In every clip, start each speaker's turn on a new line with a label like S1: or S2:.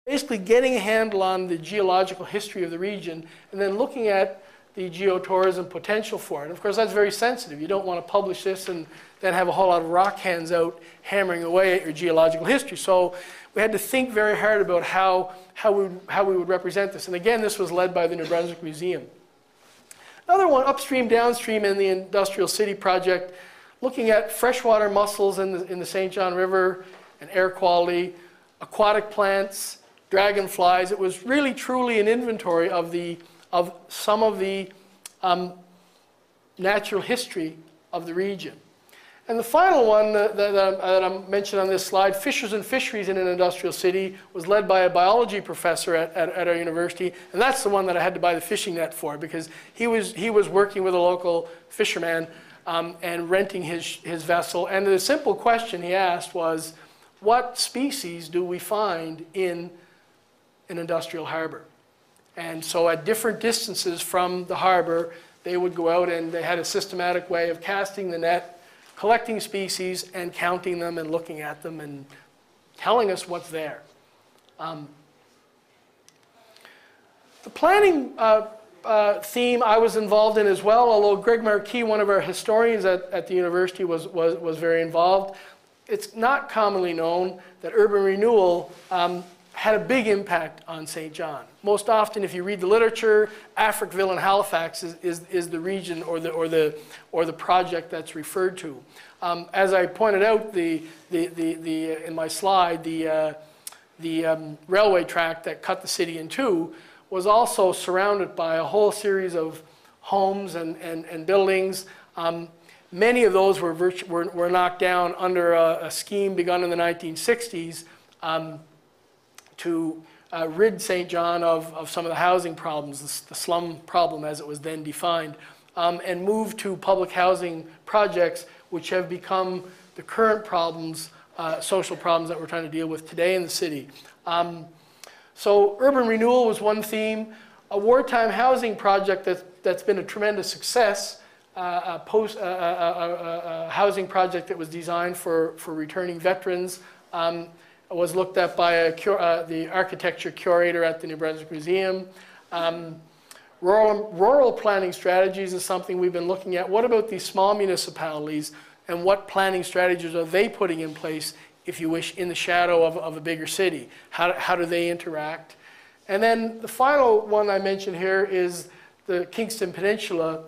S1: basically getting a handle on the geological history of the region and then looking at the geotourism potential for it. And of course, that's very sensitive. You don't want to publish this and then have a whole lot of rock hands out hammering away at your geological history. So we had to think very hard about how we would represent this. And again, this was led by the New Brunswick Museum. Another one, upstream, downstream in the Industrial City project, looking at freshwater mussels in the St. John River and air quality, aquatic plants, dragonflies. It was really truly an inventory of some of the natural history of the region. And the final one that I mentioned on this slide, Fishers and Fisheries in an Industrial City, was led by a biology professor at our university. And that's the one that I had to buy the fishing net for, because he was working with a local fisherman and renting his vessel. And the simple question he asked was, what species do we find in an industrial harbor? And so at different distances from the harbor, they would go out and they had a systematic way of casting the net, collecting species and counting them and looking at them and telling us what's there. The planning theme I was involved in as well, although Greg Marquis, one of our historians at the university, was very involved. It's not commonly known that urban renewal had a big impact on St. John. Most often, if you read the literature, Africville and Halifax is the region or the project that's referred to. As I pointed out in my slide, the railway track that cut the city in two was also surrounded by a whole series of homes and buildings. Many of those were knocked down under a scheme begun in the 1960s to rid St. John of some of the housing problems, the slum problem as it was then defined, and move to public housing projects which have become the current problems, social problems that we're trying to deal with today in the city. So urban renewal was one theme. A wartime housing project that's been a tremendous success, a housing project that was designed for returning veterans, was looked at by the architecture curator at the New Brunswick Museum. Rural planning strategies is something we've been looking at. What about these small municipalities and what planning strategies are they putting in place, if you wish, in the shadow of a bigger city? How do they interact? And then the final one I mentioned here is the Kingston Peninsula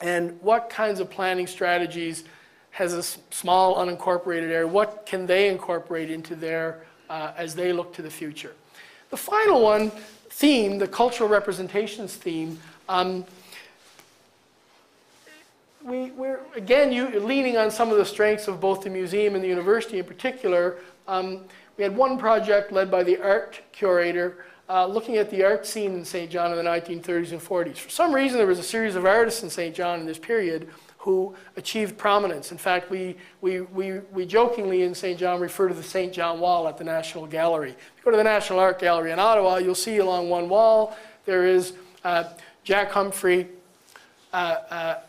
S1: and what kinds of planning strategies has a small unincorporated area. What can they incorporate into there as they look to the future? The final one, theme, the cultural representations theme, we're again leaning on some of the strengths of both the museum and the university in particular. We had one project led by the art curator looking at the art scene in St. John in the 1930s and 40s. For some reason, there was a series of artists in St. John in this period who achieved prominence. In fact, we jokingly in St. John refer to the St. John Wall at the National Gallery. If you go to the National Art Gallery in Ottawa, you'll see along one wall there is Jack Humphrey,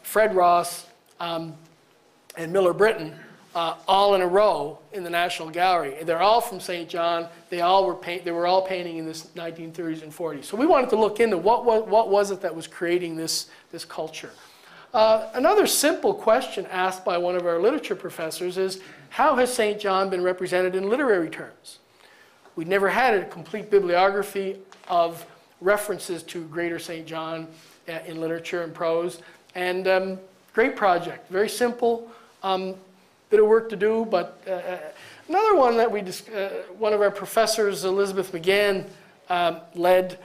S1: Fred Ross, and Miller Britton, all in a row in the National Gallery. They're all from St. John. They were all painting in the 1930s and 40s. So we wanted to look into what was it that was creating this culture. Another simple question asked by one of our literature professors is, how has St. John been represented in literary terms? We'd never had a complete bibliography of references to Greater St. John in literature and prose. And great project, very simple, bit of work to do. But another one that one of our professors, Elizabeth McGann, led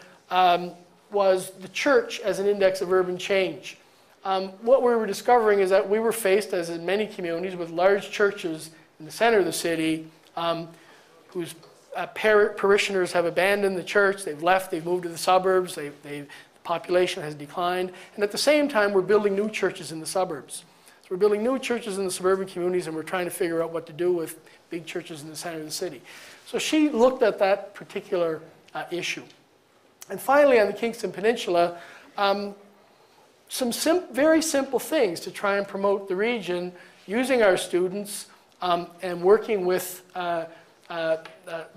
S1: was the church as an index of urban change. What we were discovering is that we were faced, as in many communities, with large churches in the center of the city whose parishioners have abandoned the church, they've left, they've moved to the suburbs, the population has declined, and at the same time we're building new churches in the suburbs. So we're building new churches in the suburban communities and we're trying to figure out what to do with big churches in the center of the city. So she looked at that particular issue. And finally, on the Kingston Peninsula, some very simple things to try and promote the region using our students and working with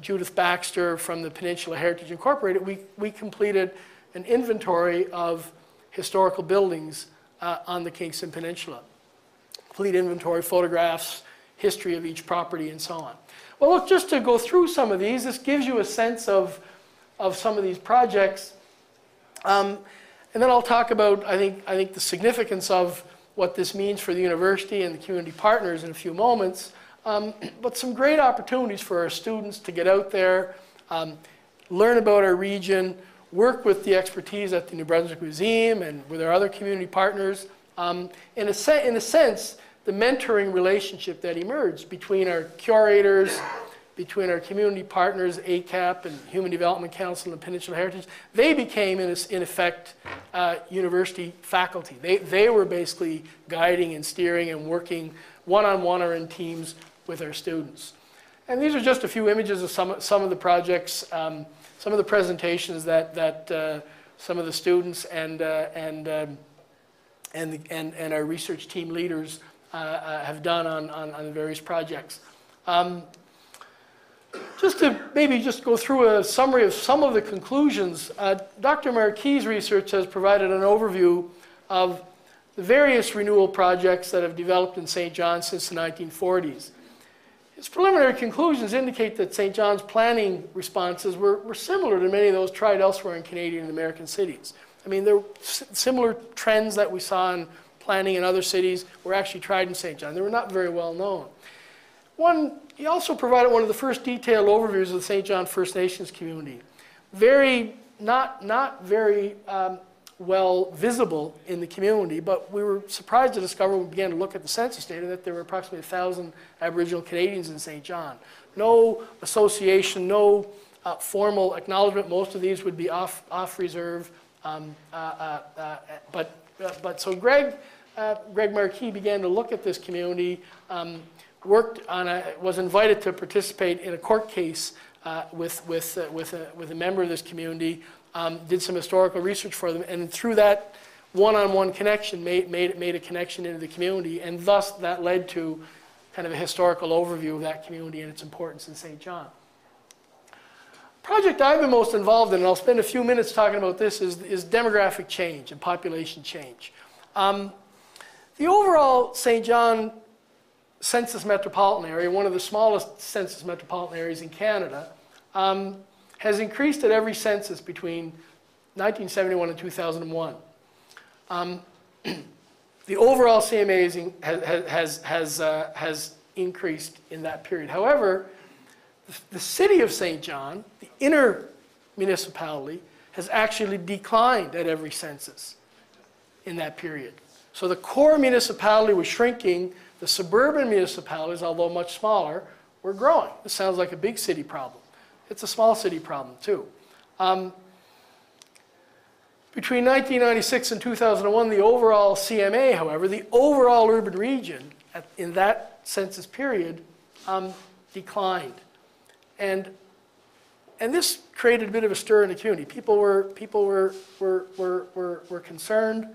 S1: Judith Baxter from the Peninsula Heritage Incorporated, we completed an inventory of historical buildings on the Kingston Peninsula. Complete inventory, photographs, history of each property, and so on. Well, look, just to go through some of these, this gives you a sense of some of these projects. And then I'll talk about, I think the significance of what this means for the university and the community partners in a few moments. But some great opportunities for our students to get out there, learn about our region, work with the expertise at the New Brunswick Museum and with our other community partners. In a sense, the mentoring relationship that emerged between our curators, between our community partners, ACAP and Human Development Council and Peninsula Heritage, they became, in effect, university faculty. They were basically guiding and steering and working one-on-one or in teams with our students. And these are just a few images of some of the projects, some of the presentations that some of the students and our research team leaders have done on the various projects. Just to maybe just go through a summary of some of the conclusions, Dr. Marquis' research has provided an overview of the various renewal projects that have developed in St. John since the 1940s. His preliminary conclusions indicate that St. John's planning responses were similar to many of those tried elsewhere in Canadian and American cities. I mean, there were similar trends that we saw in planning in other cities were actually tried in St. John. They were not very well known. He also provided one of the first detailed overviews of the St. John First Nations community. Not very well visible in the community, but we were surprised to discover when we began to look at the census data that there were approximately 1,000 Aboriginal Canadians in St. John. No association, no formal acknowledgement. Most of these would be off reserve. So Greg Marquis began to look at this community, was invited to participate in a court case with a member of this community, did some historical research for them, and through that one-on-one connection made a connection into the community, and thus that led to kind of a historical overview of that community and its importance in St. John. Project I've been most involved in, and I'll spend a few minutes talking about this, is demographic change and population change. The overall St. John census metropolitan area, one of the smallest census metropolitan areas in Canada, has increased at every census between 1971 and 2001. The overall CMA has increased in that period. However, the city of St. John, the inner municipality, has actually declined at every census in that period. So the core municipality was shrinking. The suburban municipalities, although much smaller, were growing. This sounds like a big city problem. It's a small city problem too. Between 1996 and 2001, the overall CMA, however, the overall urban region in that census period declined. And this created a bit of a stir in the community. People were concerned.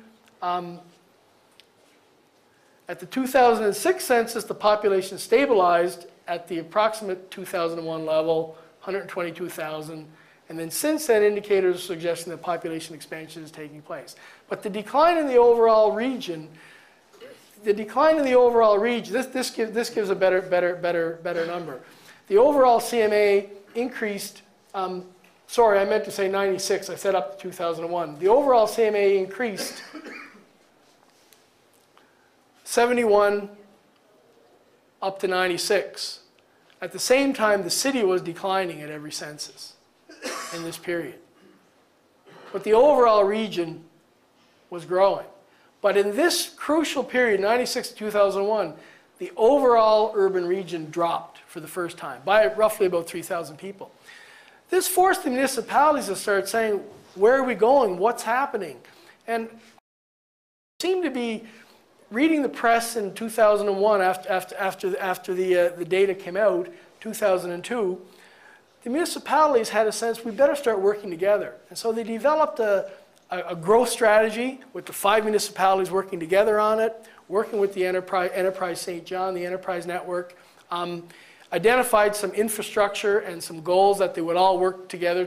S1: At the 2006 census, the population stabilized at the approximate 2001 level, 122,000. And then since then, indicators are suggesting that population expansion is taking place. But the decline in the overall region, this gives a better number. The overall CMA increased, sorry, I meant to say 96, I said up to 2001. The overall CMA increased 71 up to 96. At the same time, the city was declining at every census in this period. But the overall region was growing. But in this crucial period, 96 to 2001, the overall urban region dropped for the first time by roughly about 3,000 people. This forced the municipalities to start saying, where are we going? What's happening? And seemed to be reading the press in 2001 after the data came out, 2002, the municipalities had a sense we better start working together. And so they developed a growth strategy with the 5 municipalities working together on it, working with the Enterprise St. John, the Enterprise Network, identified some infrastructure and some goals that they would all work together